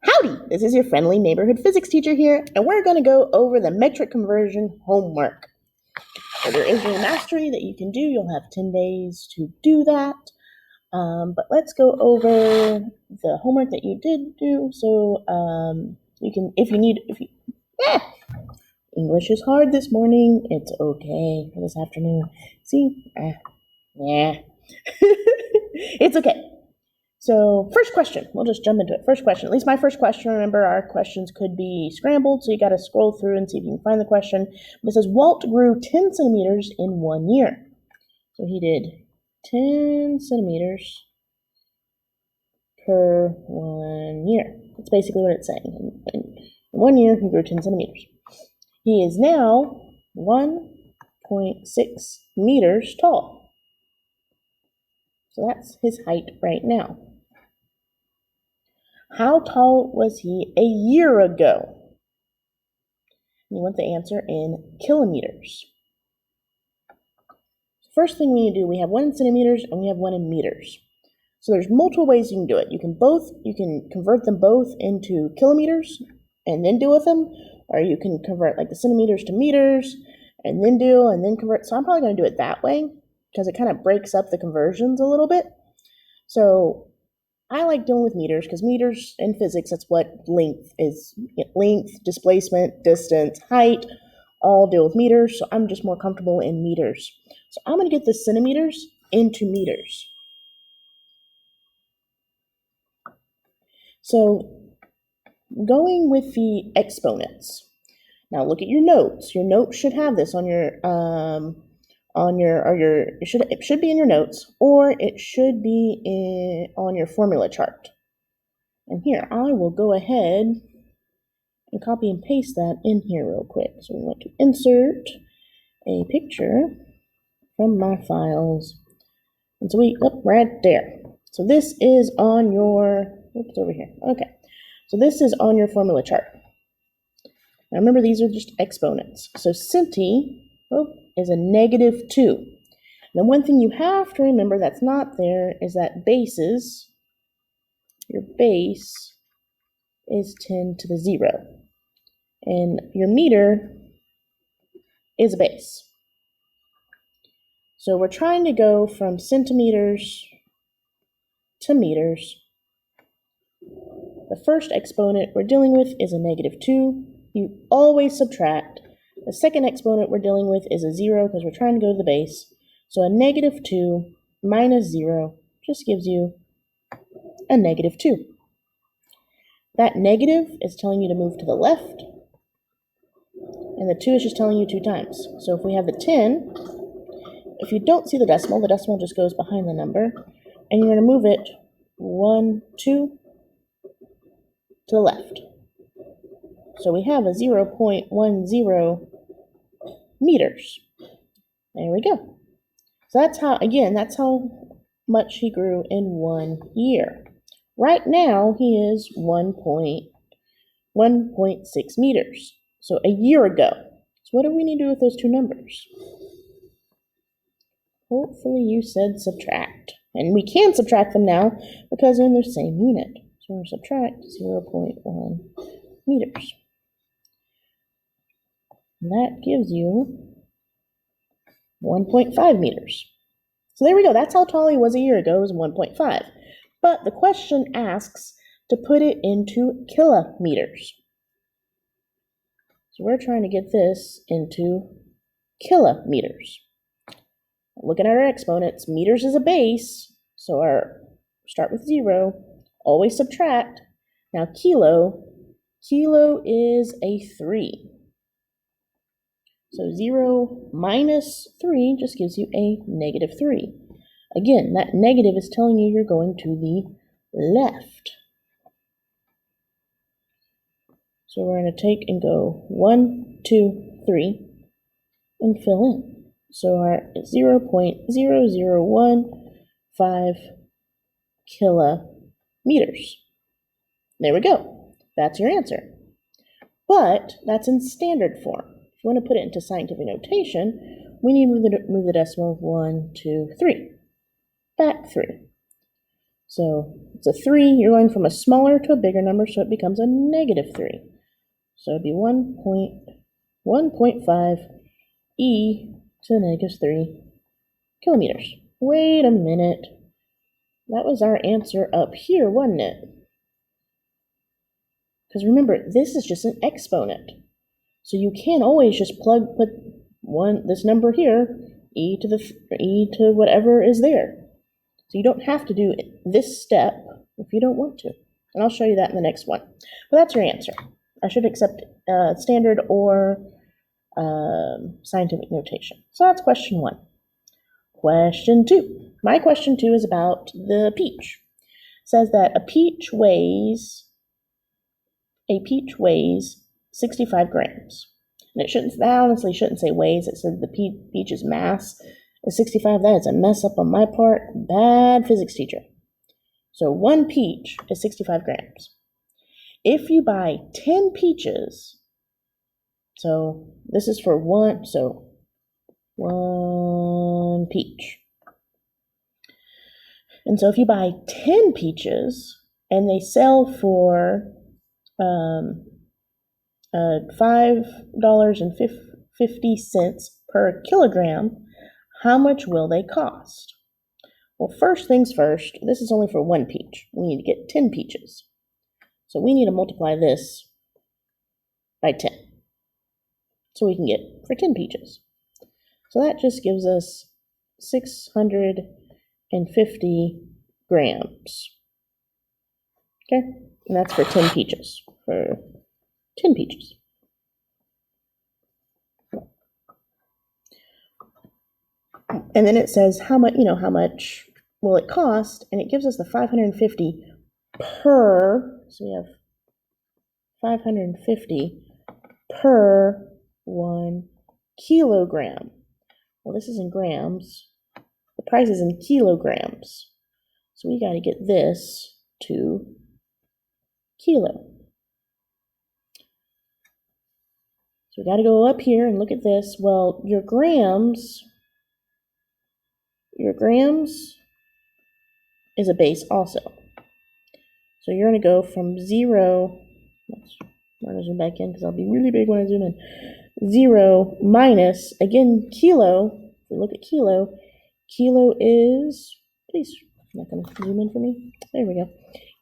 Howdy, this is your friendly neighborhood physics teacher here, and we're going to go over the metric conversion homework. So there is your mastery that you can do. You'll have 10 days to do that. But let's go over the homework that you did do. So you can, English is hard this morning. It's okay for this afternoon. See? Yeah. It's okay. So first question, we'll just jump into it. First question, at least my first question, remember our questions could be scrambled, so you got to scroll through and see if you can find the question. But it says, Walt grew 10 centimeters in 1 year. So he did 10 centimeters per 1 year. That's basically what it's saying. In 1 year, he grew 10 centimeters. He is now 1.6 meters tall. So that's his height right now. How tall was he a year ago? You want the answer in kilometers. First thing we need to do, we have 1 in centimeters and we have 1 in meters. So there's multiple ways you can do it. You can convert them both into kilometers and then deal with them, or you can convert like the centimeters to meters and then convert. So I'm probably going to do it that way because it kind of breaks up the conversions a little bit. So I like dealing with meters because meters in physics, that's what length is. Length, displacement, distance, height, all deal with meters. So I'm just more comfortable in meters. So I'm going to get the centimeters into meters. So going with the exponents. Now look at your notes. Your notes should have this on your it should be in your notes, or it should be on your formula chart. And here, I will go ahead and copy and paste that in here real quick. So we want to insert a picture from my files. And so right there. So this is on your, oops, over here. Okay. So this is on your formula chart. Now remember, these are just exponents. So centi is a -2. Now one thing you have to remember that's not there is that bases, your base is 10 to the 0. And your meter is a base. So we're trying to go from centimeters to meters. The first exponent we're dealing with is a -2. You always subtract. The second exponent we're dealing with is a 0 because we're trying to go to the base. So a -2 minus 0 just gives you a -2. That negative is telling you to move to the left, and the 2 is just telling you 2 times. So if we have the 10, if you don't see the decimal just goes behind the number, and you're going to move it 1, 2 to the left. So we have a 0.10 meters. There we go. So that's how much he grew in 1 year. Right now, he is 1.6 meters. So a year ago. So what do we need to do with those two numbers? Hopefully you said subtract. And we can subtract them now because they're in the same unit. So we're subtract 0.1 meters. And that gives you 1.5 meters. So there we go. That's how tall he was a year ago, is 1.5. But the question asks to put it into kilometers. So we're trying to get this into kilometers. Looking at our exponents, meters is a base, so start with 0, always subtract. Now kilo is a 3. So 0 minus 3 just gives you a -3. Again, that negative is telling you you're going to the left. So we're going to take and go 1, 2, 3 and fill in. So our 0.0015 kilometers. There we go. That's your answer. But that's in standard form. If you want to put it into scientific notation, we need to move the decimal 1, 2, 3. Back 3. So it's a 3. You're going from a smaller to a bigger number, so it becomes a negative 3. So it'd be 1.5 e to the negative 3 kilometers. Wait a minute. That was our answer up here, wasn't it? Because remember, this is just an exponent. So you can't always just put this number here, e to whatever is there. So you don't have to do this step if you don't want to. And I'll show you that in the next one. But that's your answer. I should accept standard or scientific notation. So that's question 1. Question 2. My question 2 is about the peach. It says that a peach weighs 65 grams. And that honestly shouldn't say weighs. It said the peach's mass is 65. That is a mess up on my part. Bad physics teacher. So 1 peach is 65 grams. If you buy 10 peaches, so this is for 1 peach. And so if you buy 10 peaches and they sell for $5.50 per kilogram, how much will they cost? Well, first things first, this is only for 1 peach. We need to get 10 peaches. So we need to multiply this by 10. So we can get for 10 peaches. So that just gives us 650 grams. Okay? And that's for 10 peaches. For 10 peaches. And then it says how much will it cost? And it gives us the 550 per, so we have 550 per 1 kilogram. Well, this is in grams. The price is in kilograms. So we got to get this to kilo. So we got to go up here and look at this. Well, your grams is a base also. So you're going to go from 0, I'm going to zoom back in because I'll be really big when I zoom in. 0 minus, again, kilo. If we look at kilo is, please, not going to zoom in for me. There we go.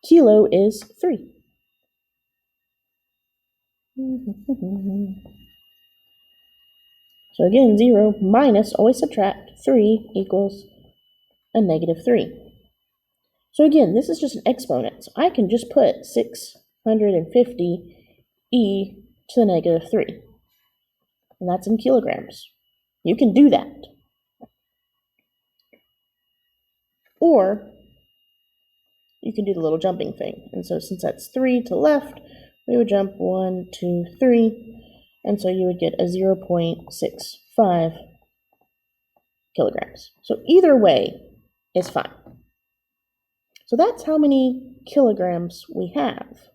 Kilo is 3. So again, 0 minus, always subtract, 3 equals a negative 3. So again, this is just an exponent. So I can just put 650 e to the negative 3. And that's in kilograms. You can do that. Or you can do the little jumping thing. And so since that's 3 to the left, we would jump 1, 2, 3. And so you would get a 0.65 kilograms. So either way is fine. So that's how many kilograms we have.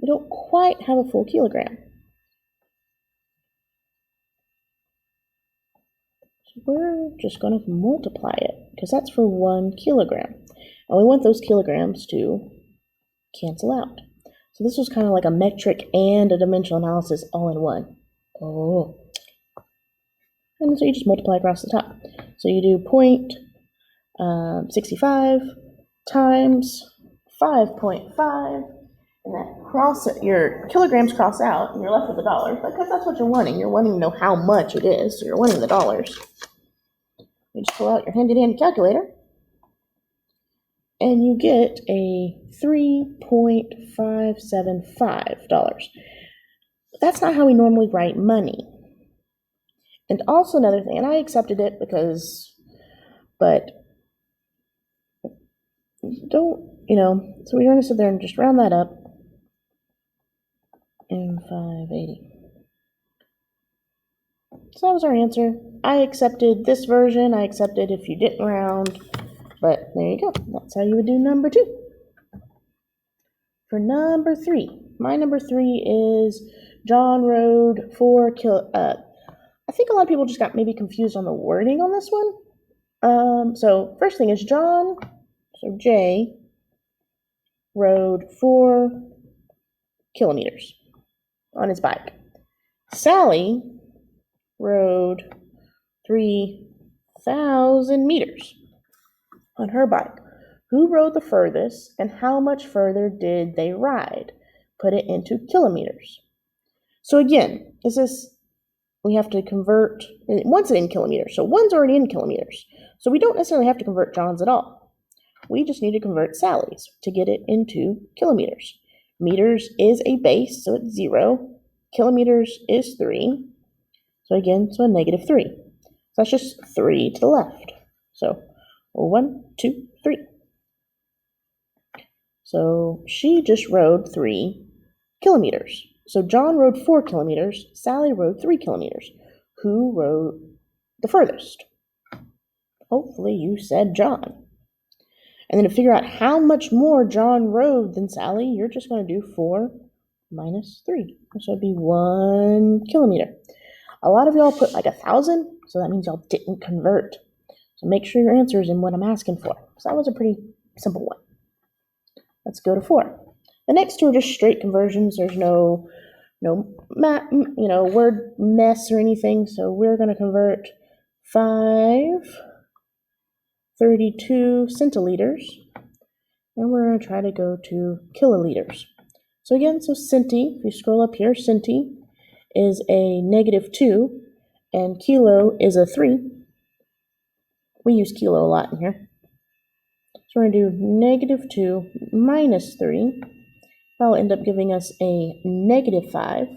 We don't quite have a full kilogram. So we're just going to multiply it because that's for 1 kilogram. And we want those kilograms to cancel out. So this was kind of like a metric and a dimensional analysis all in one. Oh. And so you just multiply across the top. So you do 0.65 times 5.5, and that your kilograms cross out, and you're left with the dollars, because that's what you're wanting. You're wanting to know how much it is, so you're wanting the dollars. You just pull out your handy-dandy calculator, and you get a $3.575. That's not how we normally write money. And also another thing, and I accepted it but don't, so we're going to sit there and just round that up. And 580. So that was our answer. I accepted this version. I accepted if you didn't round. But there you go. That's how you would do number 2. For number 3, my number 3 is John rode 4 I think a lot of people just got maybe confused on the wording on this one. So first thing is John, so J, rode 4 kilometers on his bike. Sally rode 3,000 meters on her bike. Who rode the furthest and how much further did they ride? Put it into kilometers. So again, we have to convert, one's in kilometers, so one's already in kilometers. So we don't necessarily have to convert John's at all. We just need to convert Sally's to get it into kilometers. Meters is a base, so it's 0. Kilometers is 3. So again, so a -3. So that's just 3 to the left. So 1, 2, 3. So she just rode 3 kilometers. So John rode 4 kilometers. Sally rode 3 kilometers. Who rode the furthest? Hopefully you said John. And then to figure out how much more John rode than Sally, you're just going to do 4 minus 3. So it'd be 1 kilometer. A lot of y'all put like 1,000, so that means y'all didn't convert. So make sure your answer is in what I'm asking for. So that was a pretty simple one. Let's go to 4. The next two are just straight conversions. There's no word mess or anything. So we're going to convert 532 centiliters, and we're going to try to go to kiloliters. So again, so centi, if you scroll up here, centi is a -2, and kilo is a 3. We use kilo a lot in here. So we're going to do -2 minus 3. That'll end up giving us a -5.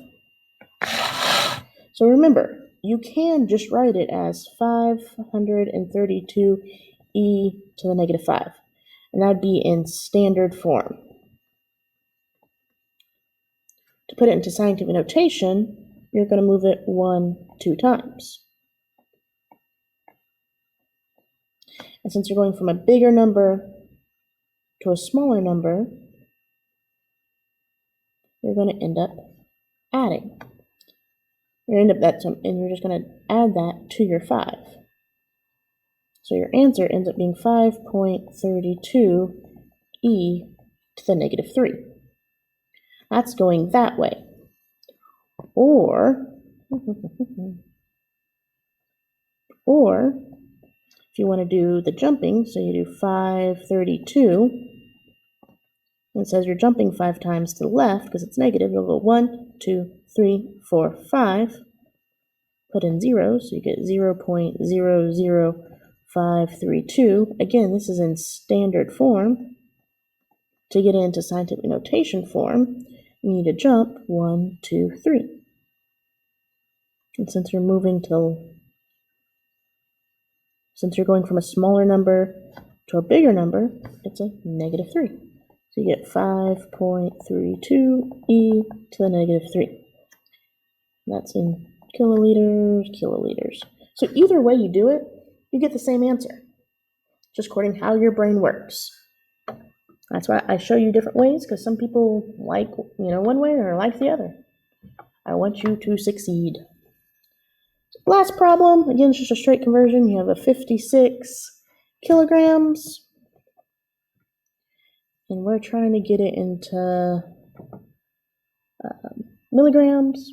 So remember, you can just write it as 532 e to the -5. And that'd be in standard form. To put it into scientific notation, you're going to move it 1, 2 times. And since you're going from a bigger number to a smaller number, you're going to end up adding. You're going to end up and you're just going to add that to your 5. So your answer ends up being 5.32 e to the -3. That's going that way. Or if you want to do the jumping, so you do 532, and it says you're jumping 5 times to the left because it's negative, you'll go 1, 2, 3, 4, 5, put in zeros, so you get 0.00532. Again, this is in standard form. To get into scientific notation form, you need to jump 1, 2, 3. And since you're going from a smaller number to a bigger number, it's a -3. So you get 5.32 e to the -3. That's in kiloliters. So either way you do it, you get the same answer, just according to how your brain works. That's why I show you different ways, because some people like, one way or like the other. I want you to succeed. Last problem, again, it's just a straight conversion. You have a 56 kilograms, and we're trying to get it into milligrams.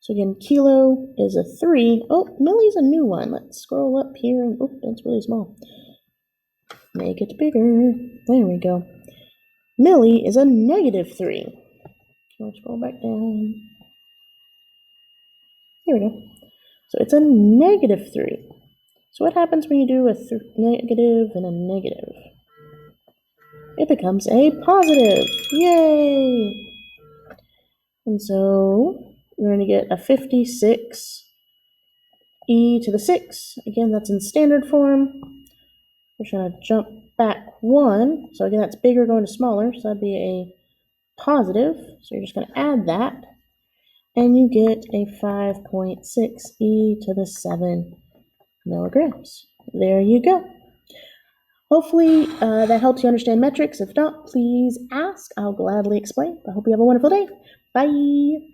So again, kilo is a 3. Oh, milli's a new one. Let's scroll up here, and that's really small. Make it bigger. There we go. Milli is a -3. Let's scroll back down. Here we go. So it's a -3. So what happens when you do a negative and a negative? It becomes a positive. Yay! And so you're going to get a 56 e to the 6. Again, that's in standard form. We're going to jump back 1. So again, that's bigger going to smaller. So that'd be a positive. So you're just going to add that. And you get a 5.6 e to the 7 milligrams. There you go. Hopefully that helps you understand metrics. If not, please ask. I'll gladly explain. I hope you have a wonderful day. Bye.